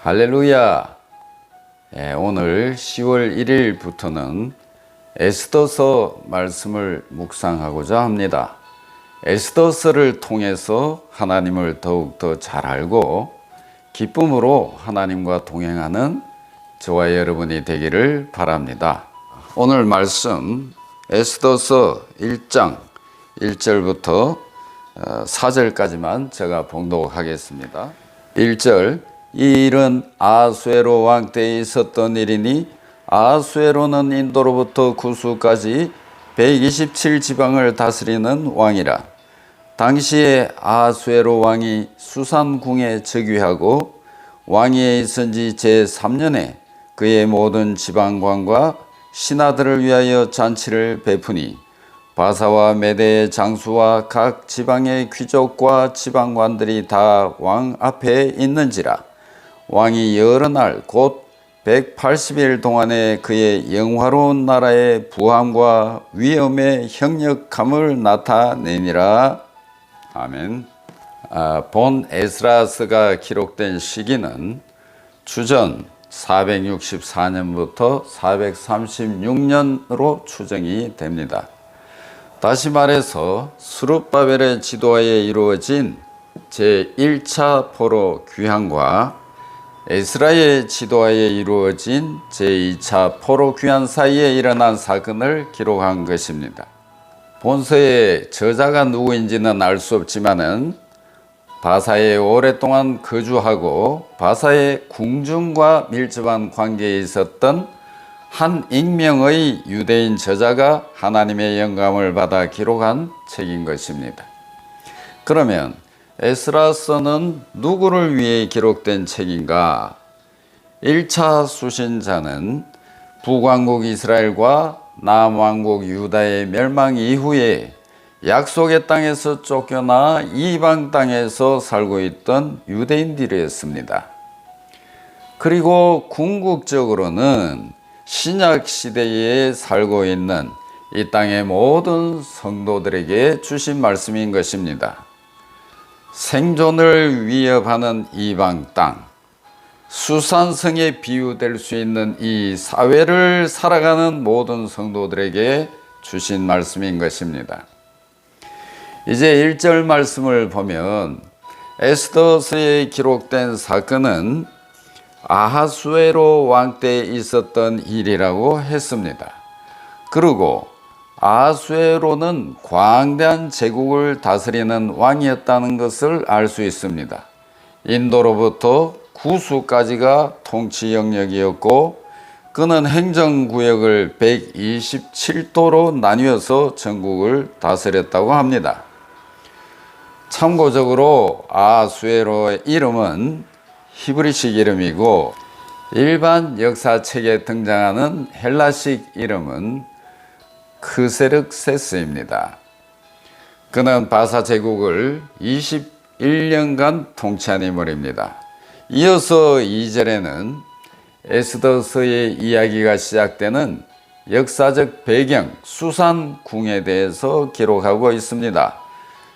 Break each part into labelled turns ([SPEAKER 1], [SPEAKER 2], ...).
[SPEAKER 1] 할렐루야. 오늘 10월 1일부터는 에스더서 말씀을 묵상하고자 합니다. 에스더서를 통해서 하나님을 더욱더 잘 알고 기쁨으로 하나님과 동행하는 저와 여러분이 되기를 바랍니다. 오늘 말씀 에스더서 1장 1절부터 4절까지만 제가 봉독하겠습니다. 1절, 이 일은 아하수에로 왕 때에 있었던 일이니 아하수에로는 인도로부터 구수까지 127지방을 다스리는 왕이라. 당시에 아하수에로 왕이 수산궁에 즉위하고 왕위에 있은 지 제3년에 그의 모든 지방관과 신하들을 위하여 잔치를 베푸니 바사와 메대의 장수와 각 지방의 귀족과 지방관들이 다 왕 앞에 있는지라. 왕이 여러 날 곧 180일 동안에 그의 영화로운 나라의 부함과 위엄의 형력함을 나타내니라. 아멘. 본 에스라서가 기록된 시기는 주전 464년부터 436년으로 추정이 됩니다. 다시 말해서 스룹바벨의 지도하에 이루어진 제1차 포로 귀환과 에스라의 지도하에 이루어진 제2차 포로 귀환 사이에 일어난 사건을 기록한 것입니다. 본서의 저자가 누구인지는 알 수 없지만은 바사에 오랫동안 거주하고 바사의 궁중과 밀접한 관계에 있었던 한 익명의 유대인 저자가 하나님의 영감을 받아 기록한 책인 것입니다. 그러면 에스라서는 누구를 위해 기록된 책인가? 1차 수신자는 북왕국 이스라엘과 남왕국 유다의 멸망 이후에 약속의 땅에서 쫓겨나 이방 땅에서 살고 있던 유대인들이었습니다. 그리고 궁극적으로는 신약 시대에 살고 있는 이 땅의 모든 성도들에게 주신 말씀인 것입니다. 생존을 위협하는 이방 땅, 수산성에 비유될 수 있는 이 사회를 살아가는 모든 성도들에게 주신 말씀인 것입니다. 이제 1절 말씀을 보면 에스더서에 기록된 사건은 아하수에로 왕 때에 있었던 일이라고 했습니다. 그리고 아하수에로는 광대한 제국을 다스리는 왕이었다는 것을 알 수 있습니다. 인도로부터 구수까지가 통치 영역이었고 그는 행정구역을 127도로 나뉘어서 전국을 다스렸다고 합니다. 참고적으로 아하수에로의 이름은 히브리식 이름이고 일반 역사책에 등장하는 헬라식 이름은 크세르세스입니다. 그는 바사 제국을 21년간 통치한 인물입니다. 이어서 2절에는 에스더서의 이야기가 시작되는 역사적 배경 수산궁에 대해서 기록하고 있습니다.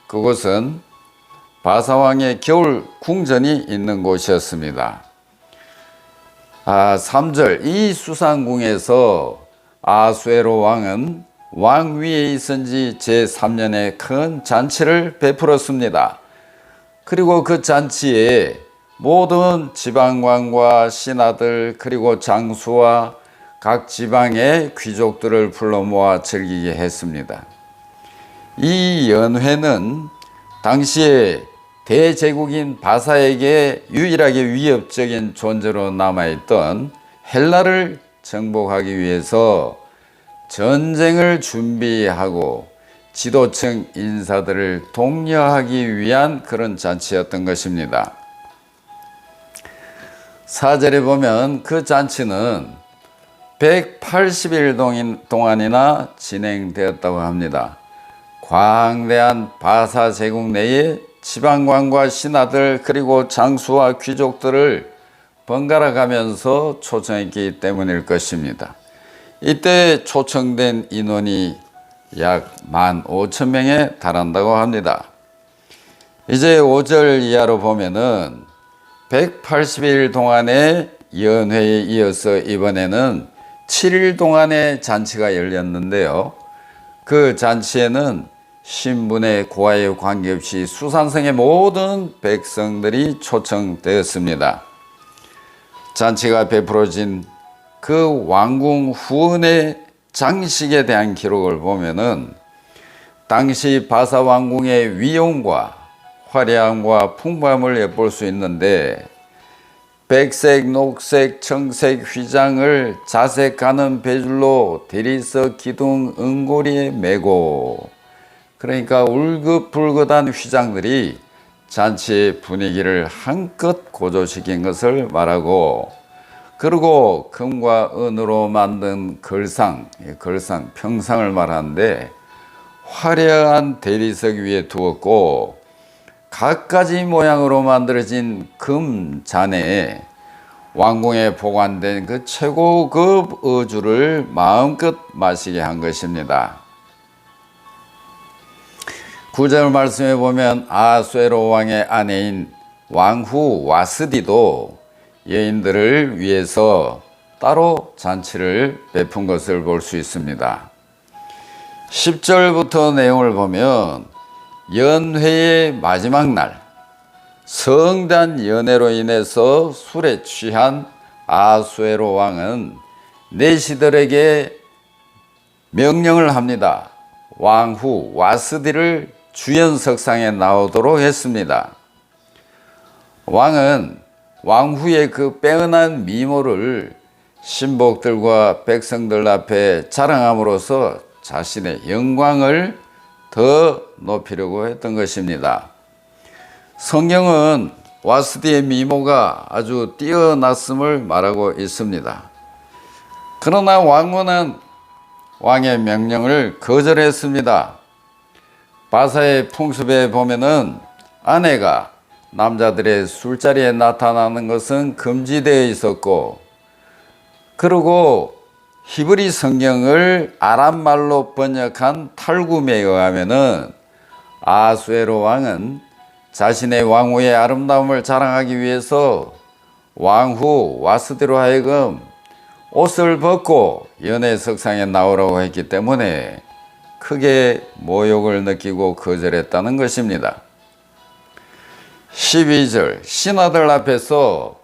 [SPEAKER 1] 그곳은 바사왕의 겨울 궁전이 있는 곳이었습니다. 3절, 이 수산궁에서 아하수에로 왕은 왕 위에 있은 지 제3년에 큰 잔치를 베풀었습니다. 그리고 그 잔치에 모든 지방관과 신하들 그리고 장수와 각 지방의 귀족들을 불러 모아 즐기게 했습니다. 이 연회는 당시에 대제국인 바사에게 유일하게 위협적인 존재로 남아있던 헬라를 정복하기 위해서 전쟁을 준비하고 지도층 인사들을 독려하기 위한 그런 잔치였던 것입니다. 4절에 보면 그 잔치는 180일 동안이나 진행되었다고 합니다. 광대한 바사 제국 내에 지방관과 신하들 그리고 장수와 귀족들을 번갈아 가면서 초청했기 때문일 것입니다. 이때 초청된 인원이 약 15,000명에 달한다고 합니다. 이제 5절 이하로 보면은 180일 동안의 연회에 이어서 이번에는 7일 동안의 잔치가 열렸는데요. 그 잔치에는 신분의 고하에 관계없이 수산성의 모든 백성들이 초청되었습니다. 잔치가 베풀어진 그 왕궁 후원의 장식에 대한 기록을 보면은 당시 바사 왕궁의 위용과 화려함과 풍부함을 엿볼 수 있는데, 백색, 녹색, 청색 휘장을 자색 가는 배줄로 대리석 기둥 은고리에 메고, 그러니까 울긋불긋한 휘장들이 잔치의 분위기를 한껏 고조시킨 것을 말하고, 그리고 금과 은으로 만든 걸상, 평상을 말하는데 화려한 대리석 위에 두었고, 갖가지 모양으로 만들어진 금 잔에 왕궁에 보관된 그 최고급 어주를 마음껏 마시게 한 것입니다. 9절 말씀에 보면 아수에로 왕의 아내인 왕후 와스디도 여인들을 위해서 따로 잔치를 베푼 것을 볼 수 있습니다. 10절부터 내용을 보면 연회의 마지막 날, 성대한 연회로 인해서 술에 취한 아수에로 왕은 내시들에게 명령을 합니다. 왕후 와스디를 주연석상에 나오도록 했습니다. 왕은 왕후의 그 빼어난 미모를 신복들과 백성들 앞에 자랑함으로써 자신의 영광을 더 높이려고 했던 것입니다. 성경은 와스디의 미모가 아주 뛰어났음을 말하고 있습니다. 그러나 왕후는 왕의 명령을 거절했습니다. 바사의 풍습에 보면은 아내가 남자들의 술자리에 나타나는 것은 금지되어 있었고, 그리고 히브리 성경을 아람말로 번역한 탈구메에 의하면은 아수에로 왕은 자신의 왕후의 아름다움을 자랑하기 위해서 왕후 와스디로 하여금 옷을 벗고 연회석상에 나오라고 했기 때문에 크게 모욕을 느끼고 거절했다는 것입니다. 12절, 신하들 앞에서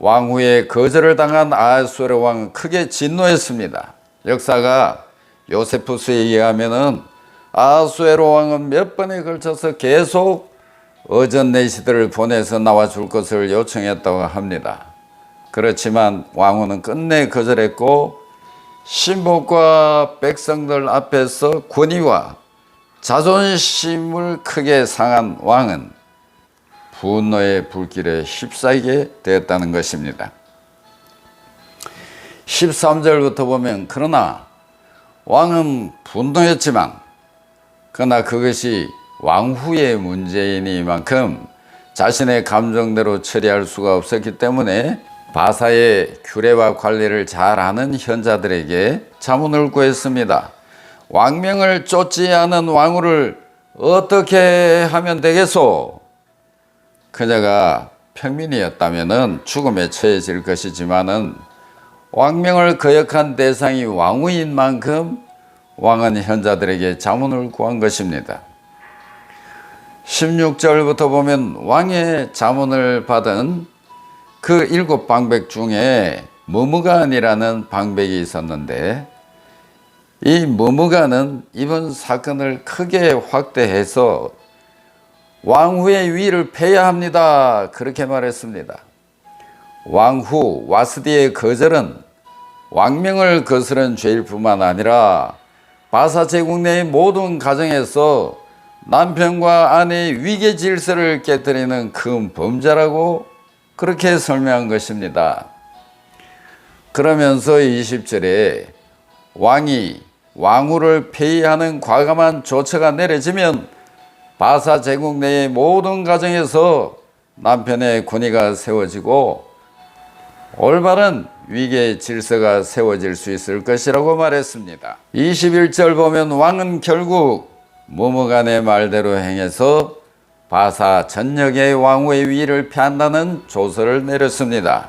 [SPEAKER 1] 왕후의 거절을 당한 아수에로 왕은 크게 진노했습니다. 역사가 요세푸스에 의하면은 아수에로 왕은 몇 번에 걸쳐서 계속 어전 내시들을 보내서 나와줄 것을 요청했다고 합니다. 그렇지만 왕후는 끝내 거절했고, 신복과 백성들 앞에서 권위와 자존심을 크게 상한 왕은 분노의 불길에 휩싸이게 되었다는 것입니다. 13절부터 보면 그러나 왕은 분노했지만 그러나 그것이 왕후의 문제이니만큼 자신의 감정대로 처리할 수가 없었기 때문에 바사의 규례와 관리를 잘 아는 현자들에게 자문을 구했습니다. 왕명을 쫓지 않은 왕후를 어떻게 하면 되겠소? 그녀가 평민이었다면 죽음에 처해질 것이지만은 왕명을 거역한 대상이 왕후인 만큼 왕은 현자들에게 자문을 구한 것입니다. 16절부터 보면 왕의 자문을 받은 그 7방백 중에 머무간이라는 방백이 있었는데, 이 머무간은 이번 사건을 크게 확대해서 왕후의 위를 폐해야 합니다, 그렇게 말했습니다. 왕후 와스디의 거절은 왕명을 거스른 죄일 뿐만 아니라 바사 제국 내의 모든 가정에서 남편과 아내의 위계 질서를 깨뜨리는 큰 범죄라고 그렇게 설명한 것입니다. 그러면서 20절에 왕이 왕후를 폐위하는 과감한 조처가 내려지면 바사 제국 내의 모든 가정에서 남편의 권위가 세워지고 올바른 위계 질서가 세워질 수 있을 것이라고 말했습니다. 21절 보면 왕은 결국 머무간의 말대로 행해서 바사 전역의 왕후의 위를 피한다는 조서를 내렸습니다.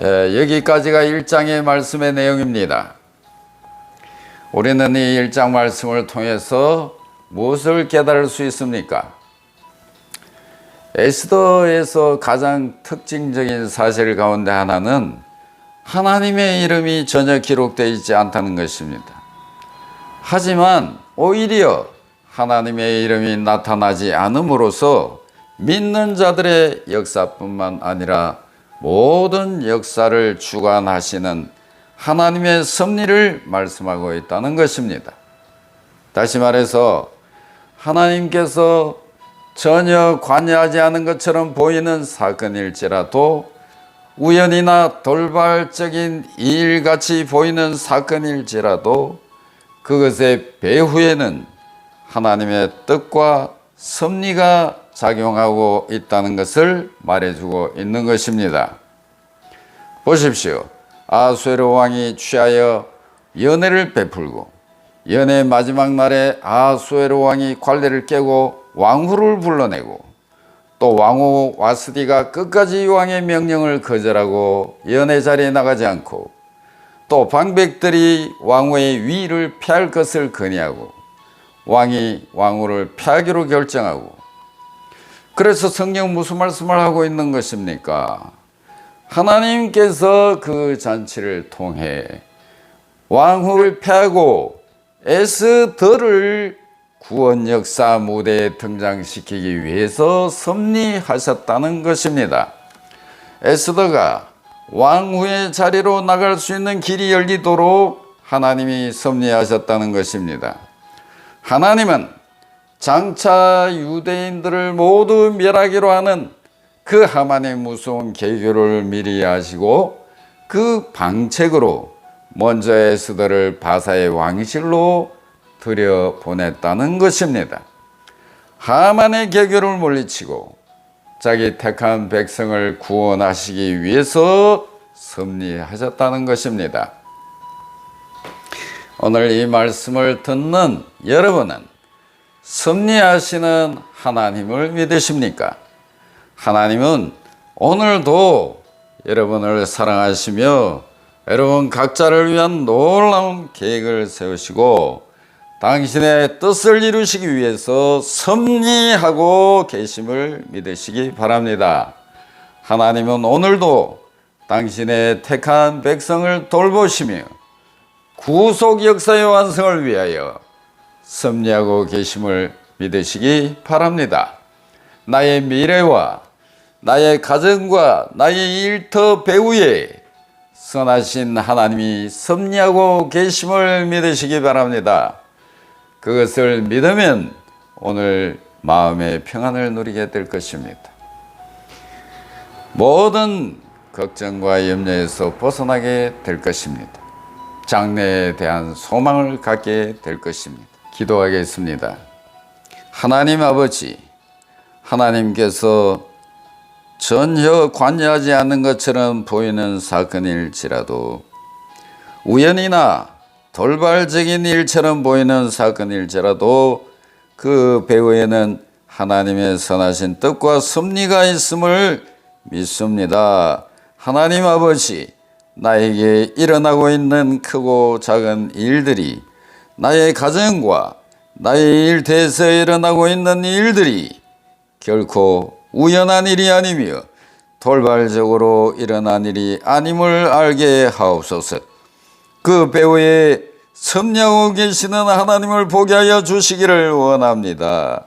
[SPEAKER 1] 여기까지가 1장의 말씀의 내용입니다. 우리는 이 1장 말씀을 통해서 무엇을 깨달을 수 있습니까? 에스더에서 가장 특징적인 사실 가운데 하나는 하나님의 이름이 전혀 기록되어 있지 않다는 것입니다. 하지만 오히려 하나님의 이름이 나타나지 않음으로써 믿는 자들의 역사뿐만 아니라 모든 역사를 주관하시는 하나님의 섭리를 말씀하고 있다는 것입니다. 다시 말해서 하나님께서 전혀 관여하지 않은 것처럼 보이는 사건일지라도 우연이나 돌발적인 일같이 보이는 사건일지라도 그것의 배후에는 하나님의 뜻과 섭리가 작용하고 있다는 것을 말해주고 있는 것입니다. 보십시오. 아수에로 왕이 취하여 연회를 베풀고 연회 마지막 날에 아수에로 왕이 관례를 깨고 왕후를 불러내고 또 왕후 와스디가 끝까지 왕의 명령을 거절하고 연회 자리에 나가지 않고 또 방백들이 왕후의 위를 피할 것을 건의하고 왕이 왕후를 피하기로 결정하고, 그래서 성경 무슨 말씀을 하고 있는 것입니까? 하나님께서 그 잔치를 통해 왕후를 피하고 에스더를 구원 역사 무대에 등장시키기 위해서 섭리하셨다는 것입니다. 에스더가 왕후의 자리로 나갈 수 있는 길이 열리도록 하나님이 섭리하셨다는 것입니다. 하나님은 장차 유대인들을 모두 멸하기로 하는 그 하만의 무서운 계교를 미리 아시고 그 방책으로 먼저 에스더를 바사의 왕실로 들여보냈다는 것입니다. 하만의 계교를 물리치고 자기 택한 백성을 구원하시기 위해서 섭리하셨다는 것입니다. 오늘 이 말씀을 듣는 여러분은 섭리하시는 하나님을 믿으십니까? 하나님은 오늘도 여러분을 사랑하시며 여러분 각자를 위한 놀라운 계획을 세우시고 당신의 뜻을 이루시기 위해서 섭리하고 계심을 믿으시기 바랍니다. 하나님은 오늘도 당신의 택한 백성을 돌보시며 구속 역사의 완성을 위하여 섭리하고 계심을 믿으시기 바랍니다. 나의 미래와 나의 가정과 나의 일터 배후에 선하신 하나님이 섭리하고 계심을 믿으시기 바랍니다. 그것을 믿으면 오늘 마음의 평안을 누리게 될 것입니다. 모든 걱정과 염려에서 벗어나게 될 것입니다. 장래에 대한 소망을 갖게 될 것입니다. 기도하겠습니다. 하나님 아버지, 하나님께서 전혀 관여하지 않는 것처럼 보이는 사건일지라도 우연이나 돌발적인 일처럼 보이는 사건일지라도 그 배후에는 하나님의 선하신 뜻과 섭리가 있음을 믿습니다. 하나님 아버지, 나에게 일어나고 있는 크고 작은 일들이, 나의 가정과 나의 일터에서 일어나고 있는 일들이 결코 우연한 일이 아니며 돌발적으로 일어난 일이 아님을 알게 하옵소서. 그 배후에 섭리하고 계시는 하나님을 보게 하여 주시기를 원합니다.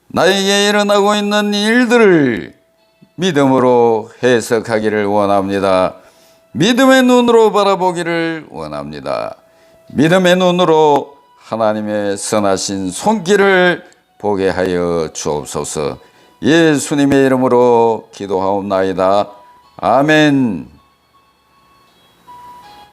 [SPEAKER 1] 나에게 일어나고 있는 일들을 믿음으로 해석하기를 원합니다. 믿음의 눈으로 바라보기를 원합니다. 믿음의 눈으로 하나님의 선하신 손길을 보게 하여 주옵소서. 예수님의 이름으로 기도하옵나이다. 아멘.